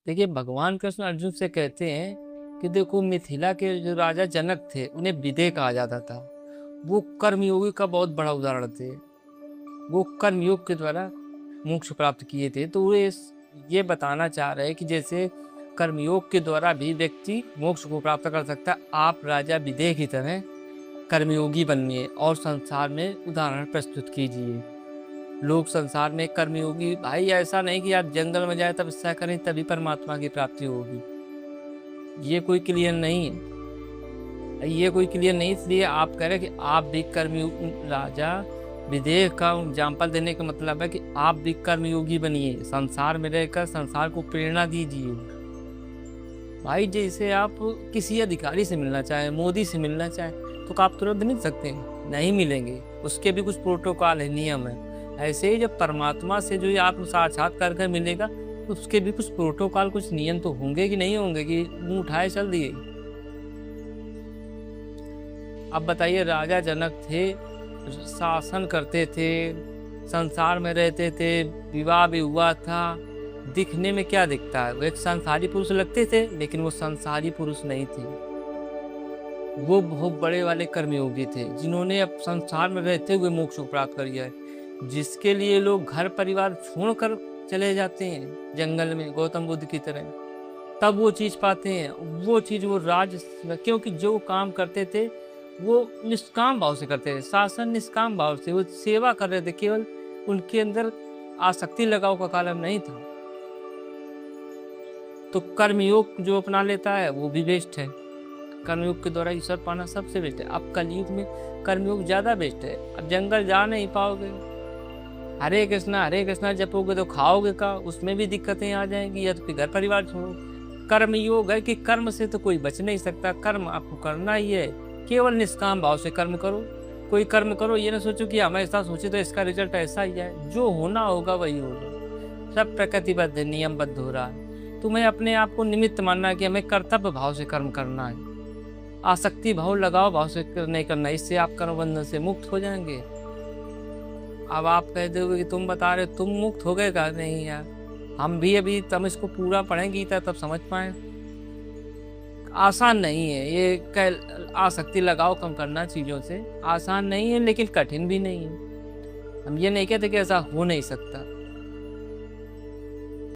देखिए, भगवान कृष्ण अर्जुन से कहते हैं कि देखो, मिथिला के जो राजा जनक थे उन्हें विदेह कहा जाता था। वो कर्मयोगी का बहुत बड़ा उदाहरण थे। वो कर्मयोग के द्वारा मोक्ष प्राप्त किए थे। तो वे ये बताना चाह रहे हैं कि जैसे कर्मयोग के द्वारा भी व्यक्ति मोक्ष को प्राप्त कर सकता है, आप राजा विदेह की तरह कर्मयोगी बनिए और संसार में उदाहरण प्रस्तुत कीजिए। लोग संसार में कर्मयोगी, भाई ऐसा नहीं कि आप जंगल में जाए तपस्या करें तभी परमात्मा की प्राप्ति होगी। ये कोई क्लियर नहीं है। ये कोई क्लियर नहीं, इसलिए आप कह रहे हैं कि आप भी कर्मयोगी राजा विदेह का एग्जाम्पल देने का मतलब है कि आप भी कर्मयोगी बनिए, संसार में रहकर संसार को प्रेरणा दीजिए। भाई जैसे आप किसी अधिकारी से मिलना चाहें, मोदी से मिलना चाहें, तो आप तुरंत मिल सकते हैं? नहीं मिलेंगे, उसके भी कुछ प्रोटोकॉल है, नियम है। ऐसे ही जब परमात्मा से जो आप साक्षात्कार कर मिलेगा तो उसके भी कुछ प्रोटोकॉल, कुछ नियम तो होंगे कि नहीं होंगे कि मुंह उठाए चल दिए। अब बताइए, राजा जनक थे, शासन करते थे, संसार में रहते थे, विवाह भी हुआ था। दिखने में क्या दिखता है? वो एक संसारी पुरुष लगते थे, लेकिन वो संसारी पुरुष नहीं थे। वो बहुत बड़े वाले कर्मयोगी थे जिन्होंने अब संसार में रहते हुए मोक्ष को प्राप्त कर लिया है। जिसके लिए लोग घर परिवार छोड़कर चले जाते हैं जंगल में, गौतम बुद्ध की तरह, तब वो चीज पाते हैं। वो चीज वो राज, क्योंकि जो काम करते थे वो निष्काम भाव से करते थे। शासन निष्काम भाव से, वो सेवा कर रहे थे, केवल उनके अंदर आसक्ति लगाव का कारण नहीं था। तो कर्मयोग जो अपना लेता है वो भी बेस्ट है। कर्मयोग के द्वारा ईश्वर पाना सबसे बेस्ट है। अब कलयुग में कर्मयोग ज्यादा बेस्ट है। अब जंगल जा नहीं पाओगे, हरे कृष्णा जपोगे तो खाओगे का, उसमें भी दिक्कतें आ जाएंगी, या तो फिर घर परिवार छोड़ो। कर्म योग है कि कर्म से तो कोई बच नहीं सकता, कर्म आपको करना ही है। केवल निष्काम भाव से कर्म करो। कोई कर्म करो, ये ना सोचो कि हम ऐसा सोचे तो इसका रिजल्ट ऐसा ही है। जो होना होगा वही होगा। सब प्रकृतिबद्ध है, नियमबद्ध हो रहा है। तुम्हें अपने आप को निमित्त मानना है कि हमें कर्तव्य भाव से कर्म करना है, आसक्ति भाव, लगाव भाव से नहीं करना। इससे आप कर्म बंधन से मुक्त हो जाएंगे। अब आप कह दोगे कि तुम बता रहे तुम मुक्त हो गए का? नहीं यार, हम भी अभी तब इसको पूरा पढ़ें गीता तब समझ पाए। आसान नहीं है ये आसक्ति लगाव कम करना चीजों से, आसान नहीं है लेकिन कठिन भी नहीं है। हम ये नहीं कहते कि ऐसा हो नहीं सकता।